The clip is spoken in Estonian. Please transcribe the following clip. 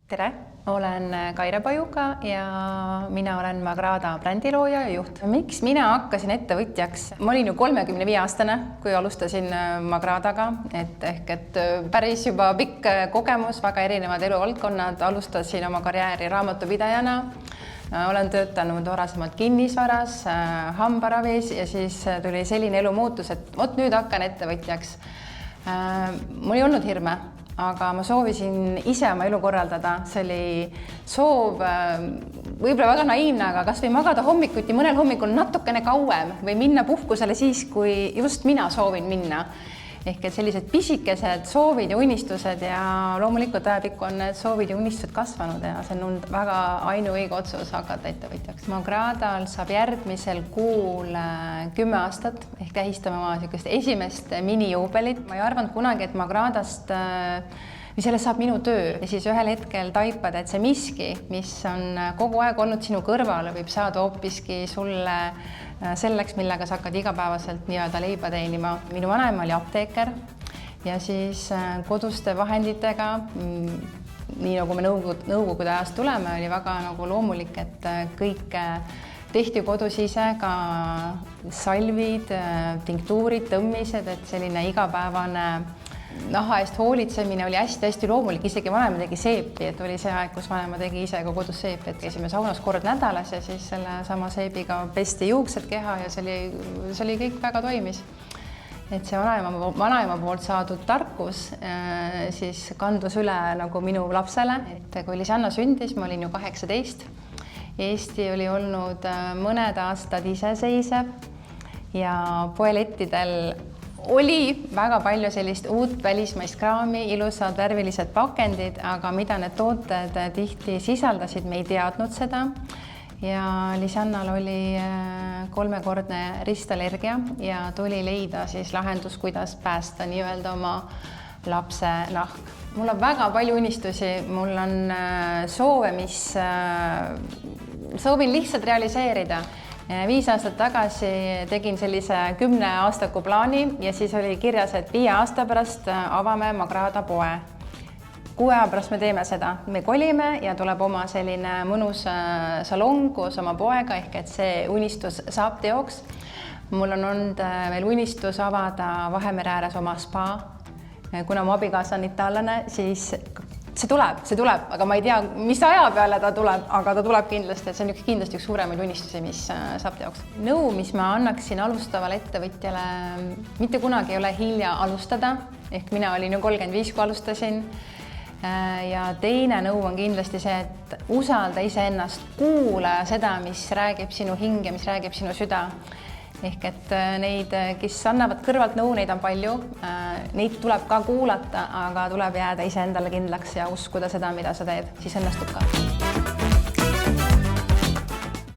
Tere, olen Kaire Pajuka ja mina olen Magrada brändilooja ja juht. Miks mina hakkasin ettevõtjaks? Ma olin ju 35-aastane, kui alustasin Magradaga, ehk päris juba pikk kogemus, väga erinevad eluvaldkonnad. Alustasin oma karjääri raamatupidajana. Olen töötanud varasemalt kinnisvaras, hambaravis ja siis tuli selline elumuutus, et nüüd hakkan ettevõtjaks. Mul ei olnud hirme. Aga ma soovisin ise oma elu korraldada. See oli soov, võib-olla väga naiivne, aga kas või magada hommikuti mõnel hommikul natukene kauem või minna puhkusele siis, kui just mina soovin minna. Ehk et sellised pisikesed soovid ja unistused ja loomulikult ajapikku on need soovid ja unistused kasvanud ja see on väga ainuõige otsus hakata ettevõtjaks. Magradal saab järgmisel kuul 10 aastat ehk tähistame oma esimest minijuubelit. Ma ei arvanud kunagi, et Magradast sellest saab minu töö ja siis ühel hetkel taipad, et see miski, mis on kogu aeg olnud sinu kõrval, võib saada hoopiski sulle selleks, millega sa hakkad igapäevaselt nii-öelda leiba teenima. Minu vanaema oli apteeker ja siis koduste vahenditega, nii nagu me nõukogude ajast tuleme, oli väga loomulik, et kõik tehti kodus ise, ka salvid, tinktuurid, tõmmised, et selline igapäevane naha eest hoolitsemine oli hästi loomulik, isegi vanema tegi seepi, et oli see aeg, kus vanema tegi ise ka kodus seepi, et käisime saunas kord nädalas ja siis selle sama seebiga pesti juuksed keha ja see oli kõik väga toimis. Et see vanaema poolt saadud tarkus siis kandus üle nagu minu lapsele, et kui Lisanna sündis, ma olin ju 18. Eesti oli olnud mõned aastad iseseisev ja poelettidel oli väga palju sellist uut välismaist kraami, ilusad värvilised pakendid, aga mida need tooted tihti sisaldasid, me ei teadnud seda. Ja Lisannal oli 3-kordne ristallergia ja tuli leida siis lahendus, kuidas päästa nii-öelda oma lapse nahk. Mul on väga palju unistusi, mul on soove, mis soovin lihtsalt realiseerida. 5 aastat tagasi tegin sellise 10-aastaku plaani ja siis oli kirjas, et 5 aasta pärast avame Magrada poe. 6 aasta pärast me teeme seda. Me kolime ja tuleb oma selline mõnus salong koos oma poega, ehk et see unistus saab teoks. Mul on olnud veel unistus avada Vahemere ääres oma spa. Kuna mu abikaasa on itaallane, siis see tuleb, aga ma ei tea, mis aja peale ta tuleb, aga ta tuleb kindlasti, et see on kindlasti üks suuremaid unistusi, mis saab teoks. Nõu, mis ma annaksin alustavale ettevõtjale, mitte kunagi ei ole hilja alustada, ehk mina olin ju 35, kui alustasin. Ja teine nõu on kindlasti see, et usalda iseennast, kuula seda, mis räägib sinu hing ja mis räägib sinu süda. Ehk et neid, kes annavad kõrvalt nõu, neid on palju. Neid tuleb ka kuulata, aga tuleb jääda iseendale kindlaks ja uskuda seda, mida sa teed, siis õnnestub ka.